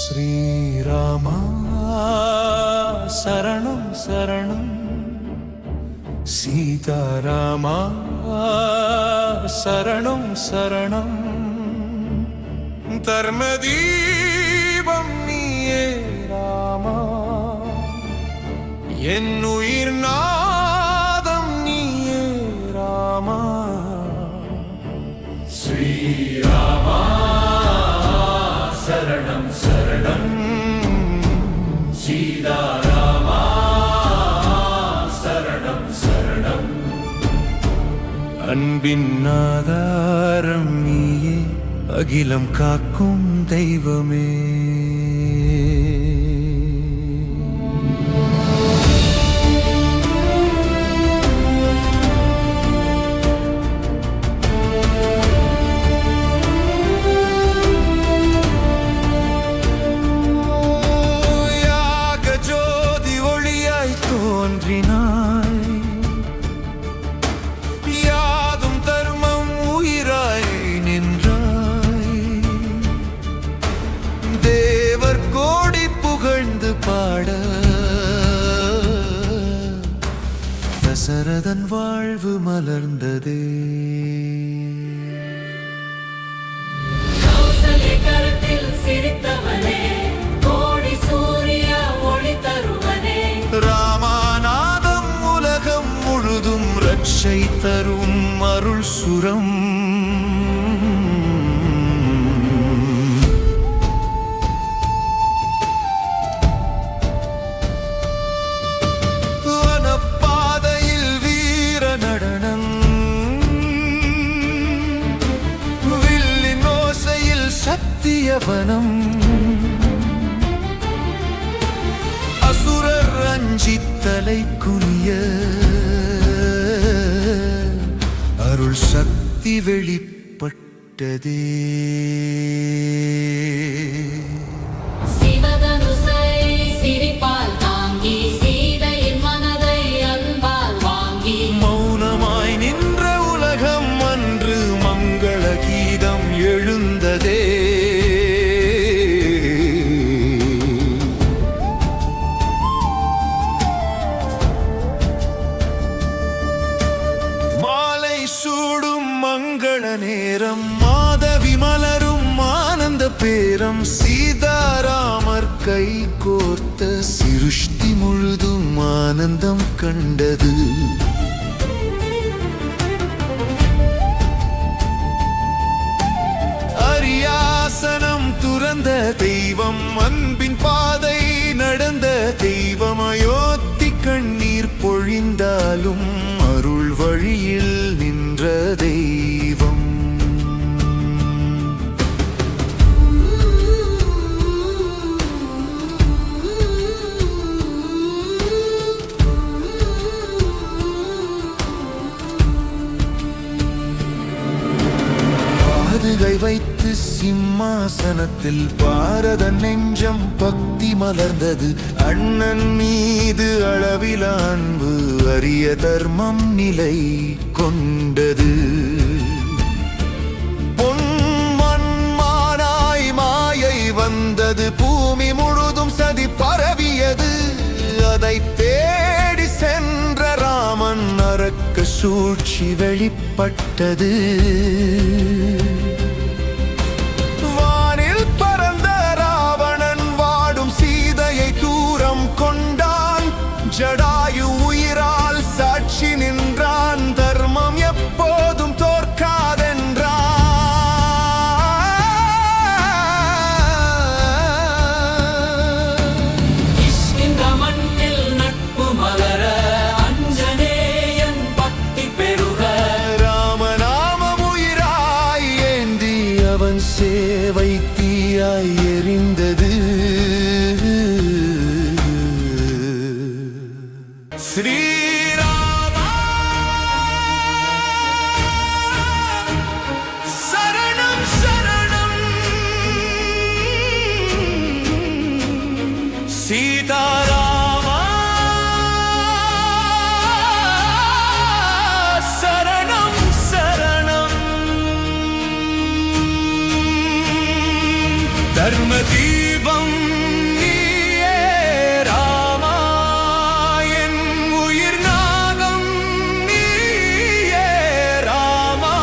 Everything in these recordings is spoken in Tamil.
ஸ்ரீராமா சரணம் சரணம், சீதாராமா சரணம் சரணம், தர்மதீபம் நீயே ராமா, என் உயிர் நாதம் நீயே ராமா. ஸ்ரீராமா சரணம் சரணம், சீதாராமா சரணம் சரணம், அன்பின் ஆதாரம் நீயே, அகிலம் காக்கும் தெய்வமே. யாதும் தர்மம் உயிராய் நின்றாய், தேவர் கோடி புகழ்ந்து பாட, தசரதன் வாழ்வு மலர்ந்ததே. கரத்தில் சிரித்தவனே, கோடி சூரிய ஒளி தருவனே, ராமநாதம் உலகம் முழுதும் ரட்சை தரும் அருள் சுரம். வனப்பாதையில் வீர நடனம், வில்லின் ஓசையில் சத்தியவனம், அசுரர் ரஞ்சித்தலை குனிய, அருள் சக்தி வெளிப்பட்டதே. சிவதனுசை சிரிப்பால் தாங்கி, சீதையின் மனதை அன்பால் வாங்கி, மௌனமாய் நின்ற உலகம் அன்று மங்கள கீதம் எழுந்ததே. சூடும் மங்கள நேரம், மாதவி மலரும் ஆனந்த பேரம், சீதாராமர் கை கோர்த்த சிருஷ்டி முழுதும் ஆனந்தம் கண்டது. அரியாசனம் துறந்த தெய்வம், அன்பின் பாதை நடந்த தெய்வம், அயோத்தி கண்ணீர் பொழிந்தாலும் அருள் வழியில் நின்ற தெய்வம். பாதுகை வைத்து சிம்மாசனத்தில் பாரத நெஞ்சம் பக்தி மலர்ந்தது. அண்ணன் மீது அளவில் அன்பு, அரிய தர்மம் நிலை கொண்டது. பொன்மன்மானாய் மாயை வந்தது, பூமி முழுதும் சதி பரவியது. அதை தேடி சென்ற ராமன் அரக்க சூழ்ச்சி வெளிப்பட்டது. வானில் பறந்த ராவணன் வாடும் சீதையை தூரம் கொண்டான். ஜடாயு உயிரால் சாட்சி நின்றான், தர்மம் எப்போதும் தோற்காதென்றான். இந்த மண்ணில் நட்பு மலர, அஞ்சனேயன் பக்தி பெருக, ராமநாமம் உயிராய் ஏந்தி அவன் சேவை தீயாய் எரிந்தது. ஸ்ரீராமா சரணம் சரணம், சீதாராமா சரணம் சரணம், தர்ம தீபம் நீயே ராமா, என் உயிர் நாகம் நீயே ராமா.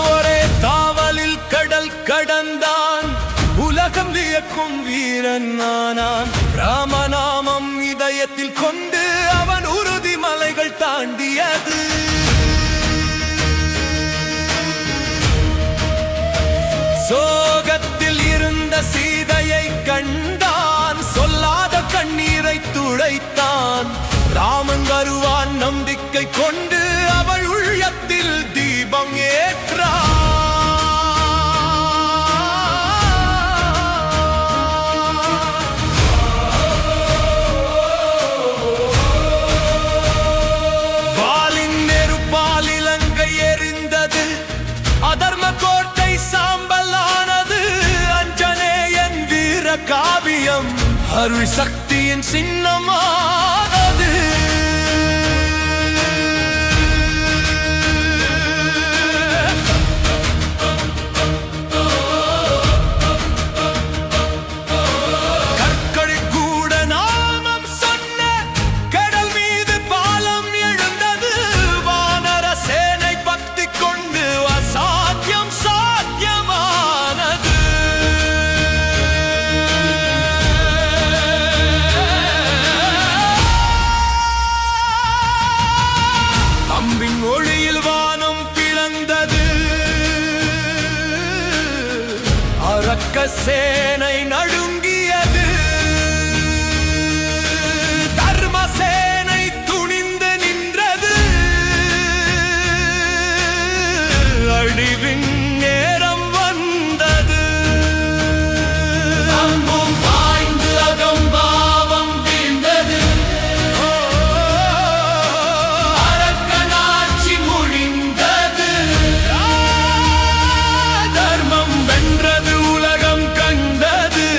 ஒரே தாவலில் கடல் கடந்தான், உலகம் வியக்கும் வீரன் நானான். ராமநாமம் இதயத்தில் கொண்டு அவன் உறுதி மலைகள் தாண்டியது. சோகத்தில் இருந்த சீதையை கண்டான், சொல்லாத கண்ணீரை துடைத்தான். ராமன் வருவான் நம்பிக்கை கொண்டு அவள் உள்ளத்தில் தீபம் ஏற்றான். வாளின் நெருப்பால் இலங்கை எரிந்தது, அதர்ம கோட்டை சாம்பலானது. அஞ்சனேயன் வீர காவியம் அருள் சக்தியின் சின்னமானது. கற்கள் கூட நாமம் சொன்ன கடல் மீது பாலம் எழுந்தது. வானர சேனை பக்தி கொண்டு அசாத்தியம் சாத்தியமானது. அம்பின் ஒளியில் வானம் பிளந்தது. அரக்க சேனை நடுங்கியது. தர்ம சேனை துணிந்து நின்றது. அழிவின் நேரம் வந்தது. அம்பும் பாய்ந்து அகம்பாவம் வீழ்ந்தது. அரக்கனாட்சி முடிந்தது. தர்மம் வென்றது, உலகம் கண்டது.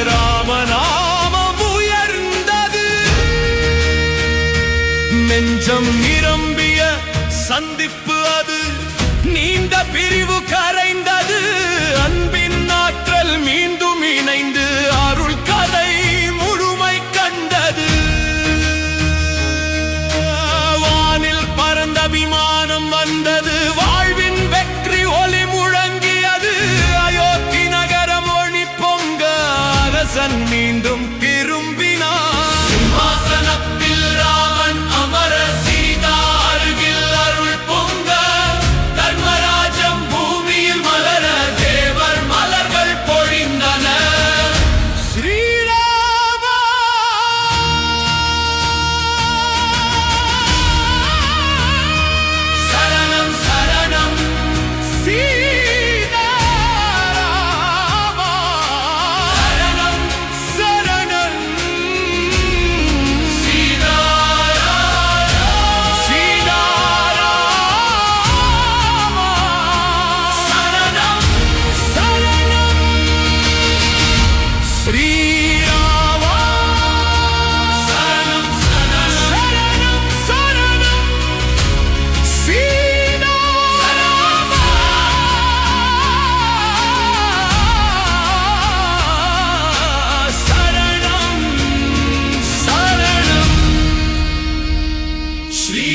ராமநாமம் உயர்ந்தது. நெஞ்சம் நிரம்பிய சந்திப்பு அது, நீண்ட பிரிவு கரைந்தது. அன்பின் ஆற்றல் மீண்டும் இணைந்து அருள் கதை முழுமை கண்டது. வானில் பறந்த விமானம் வந்தது. வாழ்வின் வெற்றி ஒளி முழங்கியது. அயோத்தி நகரம் ஒளி பொங்க அரசன் மீண்டும் திரும்பினான். சிம்மாசனத்தில் ராமன் அமர, சீதா அருகில் அருள் பொங்க. தர்மராஜம் பூமியில் மலர, தேவர் மலர்கள் பொழிந்தன. ஸ்ரீராமா சரணம் சரணம் சீதாராமா. சரணம் சரணம் சீதாராமா. சீதாராமா. சரணம் சரணம் ஸ்ரீராமா. சரணம் சரணம் சரணம் சீதாராமா. சரணம் சரணம் ஸ்ரீ